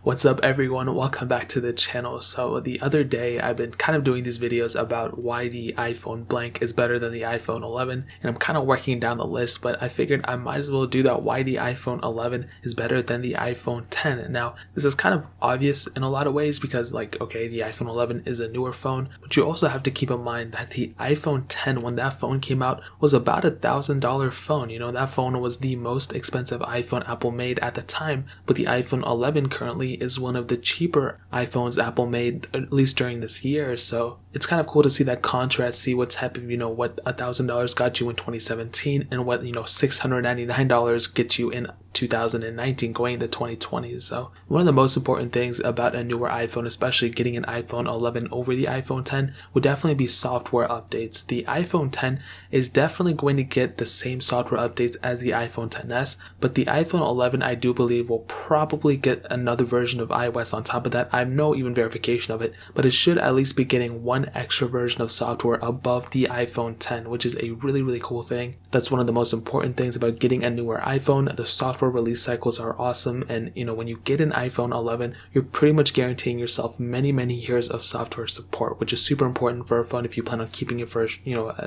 What's up everyone, welcome back to the channel. So the other day I've been kind of doing these videos about why the iPhone blank is better than the iPhone 11, and I'm kind of working down the list, but I figured I might as well do that why the iPhone 11 is better than the iPhone 10. Now this is kind of obvious in a lot of ways because the iPhone 11 is a newer phone, but you also have to keep in mind that the iPhone 10, when that phone came out, was about $1,000 phone. That phone was the most expensive iPhone Apple made at the time, but the iPhone 11 currently is one of the cheaper iPhones Apple made, at least during this year. So it's kind of cool to see that contrast, see what type of, what $1,000 got you in 2017 and what, $699 get you in 2019 going into 2020. So one of the most important things about a newer iPhone, especially getting an iPhone 11 over the iPhone 10, would definitely be software updates. The iPhone 10 is definitely going to get the same software updates as the iPhone 10s, but the iPhone 11 I do believe will probably get another version of iOS on top of that. I have no even verification of it, but it should at least be getting one extra version of software above the iPhone 10, which is a really cool thing. That's one of the most important things about getting a newer iPhone. The software release cycles are awesome, and when you get an iPhone 11, you're pretty much guaranteeing yourself many years of software support, which is super important for a phone. If you plan on keeping it for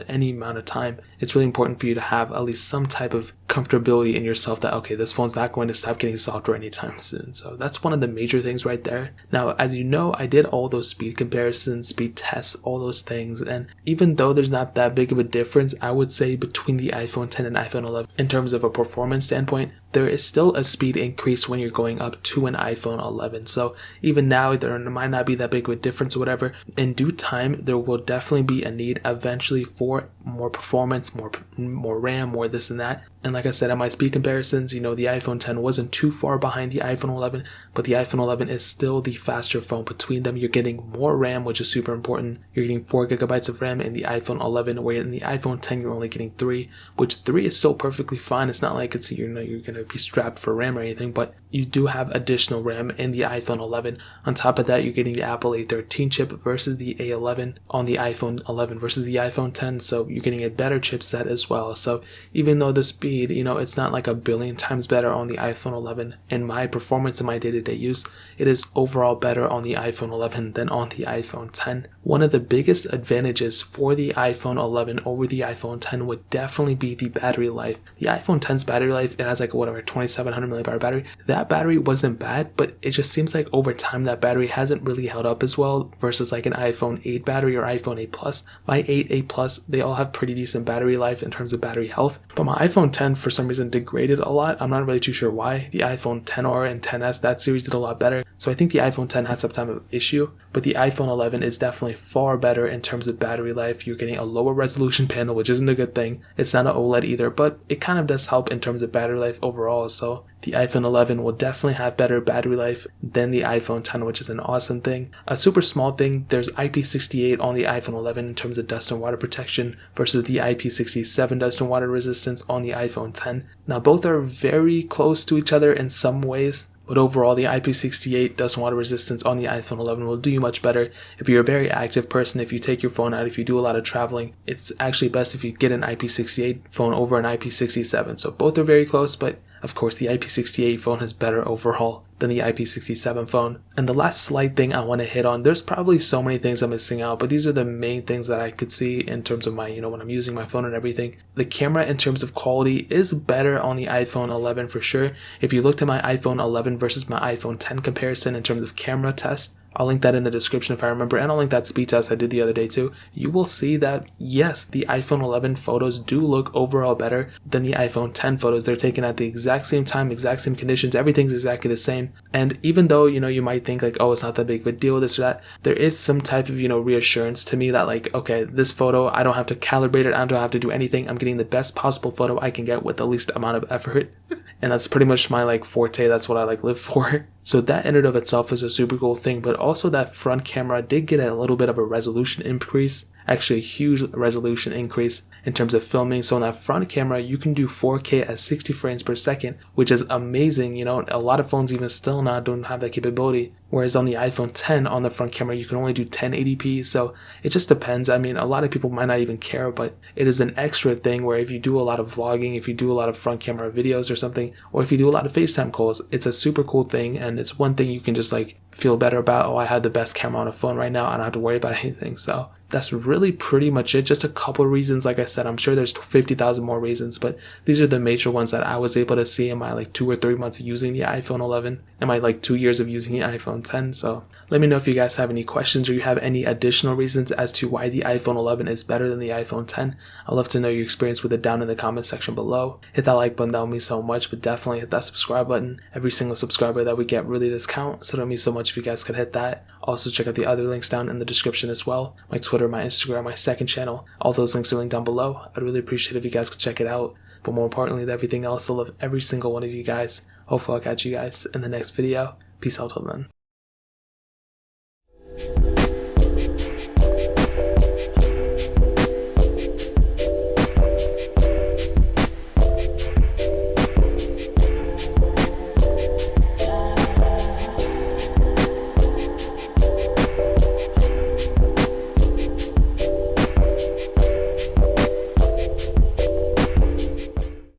any amount of time, it's really important for you to have at least some type of comfortability in yourself that, okay, this phone's not going to stop getting software anytime soon. So that's one of the major things right there. Now, as you know, I did all those speed comparisons, speed tests, all those things, and even though there's not that big of a difference, I would say between the iPhone 10 and iPhone 11 in terms of a performance standpoint, there is still a speed increase when you're going up to an iPhone 11. So even now, there might not be that big of a difference or whatever. In due time, there will definitely be a need eventually for more performance, more RAM, more this and that. And like I said, in my speed comparisons, the iPhone 10 wasn't too far behind the iPhone 11, but the iPhone 11 is still the faster phone. Between them, you're getting more RAM, which is super important. You're getting 4 gigabytes of RAM in the iPhone 11, where in the iPhone 10, you're only getting 3, which 3 is still perfectly fine. It's not like it's, you're going to be strapped for RAM or anything, but you do have additional RAM in the iPhone 11. On top of that, you're getting the Apple A13 chip versus the A11 on the iPhone 11 versus the iPhone 10, so you're getting a better chipset as well. So even though the speed, it's not like a billion times better on the iPhone 11 in my performance in my day-to-day use, it is overall better on the iPhone 11 than on the iPhone 10. One of the biggest advantages for the iPhone 11 over the iPhone 10 would definitely be the battery life. The iPhone 10's battery life, it has 2700 milliamp battery. That battery wasn't bad, but it just seems like over time that battery hasn't really held up as well versus like an iPhone 8 battery or iPhone 8 Plus. My 8 Plus, they all have pretty decent battery life in terms of battery health, but my iPhone 10 for some reason degraded a lot. I'm not really too sure why. The iPhone XR and XS, that series did a lot better. So I think the iPhone 10 had some type of issue, but the iPhone 11 is definitely far better in terms of battery life. You're getting a lower resolution panel, which isn't a good thing. It's not an OLED either, but it kind of does help in terms of battery life overall. So the iPhone 11 will definitely have better battery life than the iPhone 10, which is an awesome thing. A super small thing, there's IP68 on the iPhone 11 in terms of dust and water protection versus the IP67 dust and water resistance on the iPhone 10. Now both are very close to each other in some ways, but overall, the IP68 dust and water resistance on the iPhone 11 will do you much better. If you're a very active person, if you take your phone out, if you do a lot of traveling, it's actually best if you get an IP68 phone over an IP67. So both are very close, but of course the IP68 phone is better overall than the IP67 phone. And the last slight thing I want to hit on, there's probably so many things I'm missing out, but these are the main things that I could see in terms of my, when I'm using my phone and everything. The camera in terms of quality is better on the iPhone 11 for sure. If you looked at my iPhone 11 versus my iPhone 10 comparison in terms of camera test, I'll link that in the description if I remember, and I'll link that speed test I did the other day too. You will see that, yes, the iPhone 11 photos do look overall better than the iPhone 10 photos. They're taken at the exact same time, exact same conditions, everything's exactly the same. And even though, you might think like, oh, it's not that big of a deal, this or that, there is some type of, reassurance to me that like, okay, this photo, I don't have to calibrate it, I don't have to do anything. I'm getting the best possible photo I can get with the least amount of effort. And that's pretty much my forte. That's what I live for. So that in and of itself is a super cool thing, but also that front camera did get a little bit of a resolution increase. actually a huge resolution increase in terms of filming. So on that front camera, you can do 4K at 60 frames per second, which is amazing. You know, a lot of phones even still now don't have that capability. Whereas on the iPhone 10 on the front camera, you can only do 1080p. So it just depends. I mean, a lot of people might not even care, but it is an extra thing where if you do a lot of vlogging, if you do a lot of front camera videos or something, or if you do a lot of FaceTime calls, it's a super cool thing. And it's one thing you can just like feel better about. Oh, I have the best camera on a phone right now. I don't have to worry about anything. So that's really pretty much it. Just a couple of reasons. Like I said, I'm sure there's 50,000 more reasons, but these are the major ones that I was able to see in my like 2 or 3 months of using the iPhone 11 and my like 2 years of using the iPhone 10. So let me know if you guys have any questions or you have any additional reasons as to why the iPhone 11 is better than the iPhone 10. I'd love to know your experience with it down in the comment section below. Hit that like button, that would mean so much, but definitely hit that subscribe button. Every single subscriber that we get really does count, so it would mean so much if you guys could hit that. Also check out the other links down in the description as well. My Twitter, my Instagram, my second channel. All those links are linked down below. I'd really appreciate if you guys could check it out. But more importantly than everything else, I love every single one of you guys. Hopefully I'll catch you guys in the next video. Peace out till then.